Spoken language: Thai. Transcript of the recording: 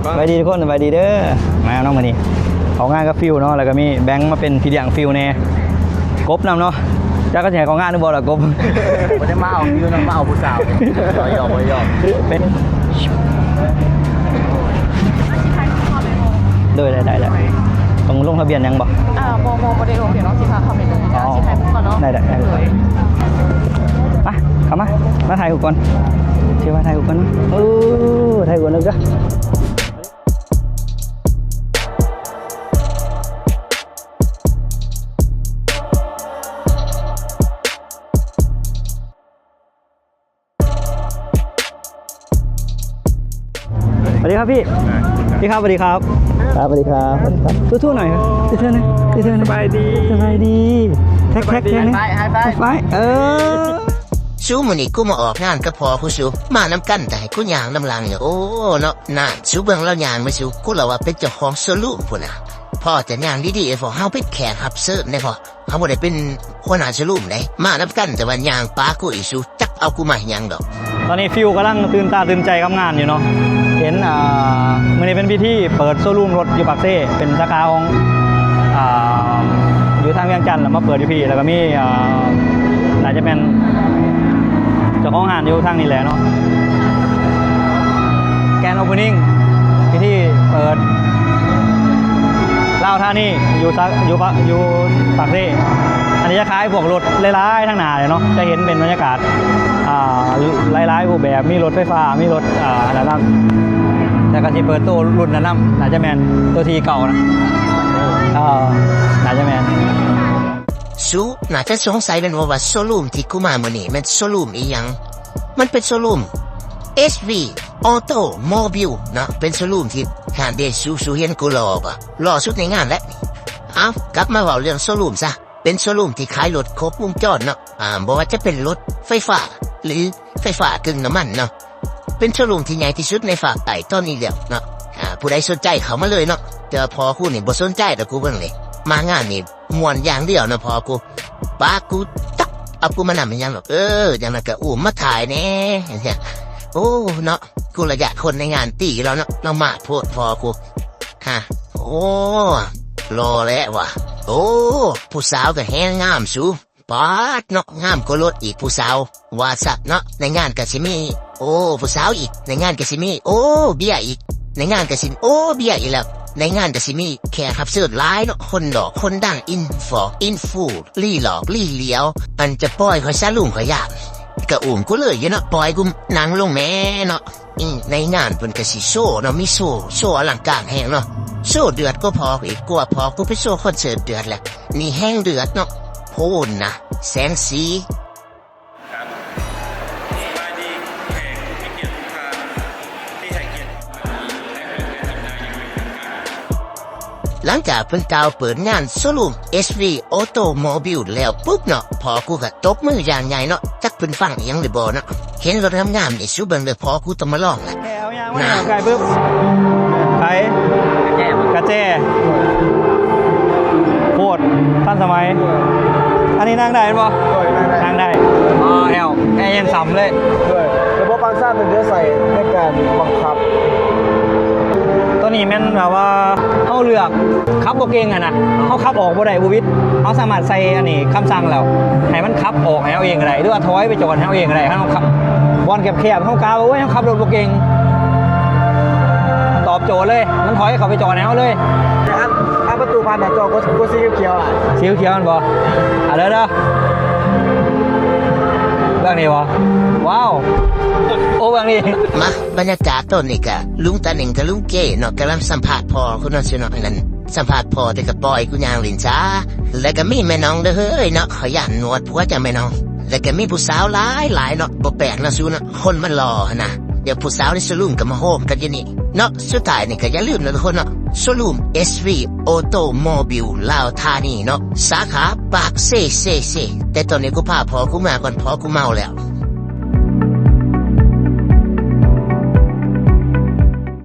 สบายดีทุกคนสบายดีเด้อมาน้องมานี่ของงานก็ฟิวเนาะแล้วก็มีแบงค์มาเป็นพี่เลี้ยงฟิวแน่กบนำเนาะจ้าก็แข่งของงานนึกบอลหรอกบไม่ได้มาเอาฟิวนะมาเอาผู้สาวหยอกเป็นได้ต้องลงทะเบียนยังบอกโมโมเดลเดี๋ยวน้องสิพาเข้าไปเลยสิใครพูดก่อนเนาะได้มาเข้ามาถ่ายกูก่อนเชื่อว่าถ่ายกูก่อนถ่ายกูก่อนเลยจ้ะสวัสดีครับพี่ครับสวัสดีครับสวัสดีครับทู่ๆหน่อยครับทู่ๆนะสบายดีแท็กนะไปชูมันนี่กูมาออกงานก็พอกูชูมาน้ำกันแต่กูยางน้ำลังเนี่ยโอ้เนาะน่าชูเบิ่งแล้วยางไม่ชูกูเราว่าเป็นเจ้าของโซลูพุ่นน่ะพ่อจะยางดีๆพอเฮาเป็นแขกรับเสิร์ฟได้พอเขาบ่ได้เป็นหัวหน้าโซลูได้มาน้ำกันแต่ว่ายางป้ากูอีชูจักเอากูมายังดอกตอนนี้ฟิวกำลังตื่นตาตื่นใจกับงานอยู่เนาะเห็นมื้อนี้เป็นพิธีเปิดโชว์รูมรถอยู่ปากเซ่เป็นสาขาของอยู่ทางเวียงจันทร์แล้วมาเปิดอยู่พี่แล้วก็มีน่าจะเป็นเจ้าของงานอยู่ทางนี้แหละเนาะแกนโอเพนนิ่งพิธีเปิดเล่าท่านี่อยู่ปากเซ่อันนี้จะคล้ายพวกรถหลายๆทั้งหน้าเลยเนาะจะเห็นเป็นบรรยากาศหลายๆรูปแบบมีรถไฟฟ้ามีรถอะไรบ้างแต่ก็จะเปิดตัวรุ่นนั้นน่าจะแมนตัวทีเก่านะน่าจะแมนชูน่าจะสงสัยเป็นว่าโซลูมที่กูมาเมื่อนี้มันโซลูมอีหยังมันเป็นโซลูม SV Automobile นะเป็นโซลูมที่หาเดชูเห็นกูรอสุดในงานแล้วเอากลับมาเล่าเรื่องโซลูมซะเป็นโชว์รูมที่ขายรถครบวงจรเนาะบอกว่าจะเป็นรถไฟฟ้าหรือไฟฟ้ากึ่งน้ำมันเนาะเป็นโชว์รูมที่ใหญ่ที่สุดในฝากไต่ตอนนี้แล้วเนาะผู้ใดสนใจเขามาเลยเนาะแต่พอกูนี่บ่สนใจแต่กูเบิ่งเลยมางานนี่มวนอย่างเดียวนะพอกูป้ากูตักเอากูมานำเป็นยังหรอกอย่างนั้นก็มาถ่ายแน่เนี่ยโอ้เนาะกูระยะคนในงานตีแล้วเนาะเรามาโพดพอกูโอ้รอแล้วว่ะโอ้ผู้สาวก็แห้งงามสูปาดเนาะงามก็ลดอีกผู้สาวว่าสักเนาะในงานกะสิมีโอ้ผู้สาวอีกในงานกะสิมีโอ้เบียอีกในงานกะสิโอ้เบียอีกแล้วในงานกะสิมีแขกรับเชิญหลายเนาะคนดอกคนดังอินฟูลี่หลอกลี่เลี้ยวอันจะปล่อยคอยซาลุงคอยยากกะกูเลยเนาะปล่อยกูนั่งลงแม่เนาะในงานเป็นกะสิโชว์เนาะมีโชว์อลังการแห้งเนาะโชว์เดือดก็พออีกกว่าพอกูไปโชว์คอนเสิร์ตเดือดแหละนี่แห้งเดือดเนาะโหนนะแสงสีหลังจากเป็นกาวเปิดงานโชว์รูม SV Automobile แล้วปุ๊บเนาะพอกูก็ตบมืออย่างใหญ่เนาะจักเป็นฟังยังเลยบ่เนาะเห็นรถงามๆนี่ชูเบิ่งเลยพอกูต้องมาลองแหละไก่ปุ๊บไก่กระเจโคตรทันสมัยอันนี้นั่งได้ป่ะนั่งได้แอร์ยังซ้ำเลยระบบฟังก์ชันมันจะใส่ในการบังคับตัวนี้แม่นแบบว่าเขาเลือกขับโบเก่งอะนะเขาขับออกบ่ได้บูวิทเขาสามารถใส่อันนี้คำสั่งแล้วให้มันขับออกให้เอาเองก็ได้หรือว่าถอยไปจอดให้เอาเองก็ได้เขาขับบอลแคบๆเขากาวเขาขับรถโบเก่งตอบโจทย์เลยมันถอยเขาไปจอดให้เขาเลยถ้าประตูพันเนี่ยจอก็สีเขียวสีเขียวมันบ่เด้อเรื่องนี้วะว้าวโอ้เรื่องนี้มาบรรยากาศต้นนี่กะลุงตาหนึ่งกับลุงเก๋เนาะกำลังสัมภาษณ์พอคุณน้องเสียน้อยนั่นสัมภาษณ์พอแต่กับปอยกูยางลินจ้าแล้วก็มีแม่น้องเด้อเฮ้ยเนาะขยันนวดผัวจะแม่น้องแล้วก็มีผู้สาวหลายเนาะบ่แปลกนะซูนะคนมันรอนะเดี๋ยวผู้สาวในโชว์รูมก็มาโฮมกันอย่างนี้เนาะสุดท้ายนี่ก็อย่าลืมนะทุกคนเนาะโชว์รูม SV Automobile ลาวธานีเนาะสาขาปากเซ่แต่ตอนนี้กูพาพอกูมาก่อนพอกูเมาแล้ว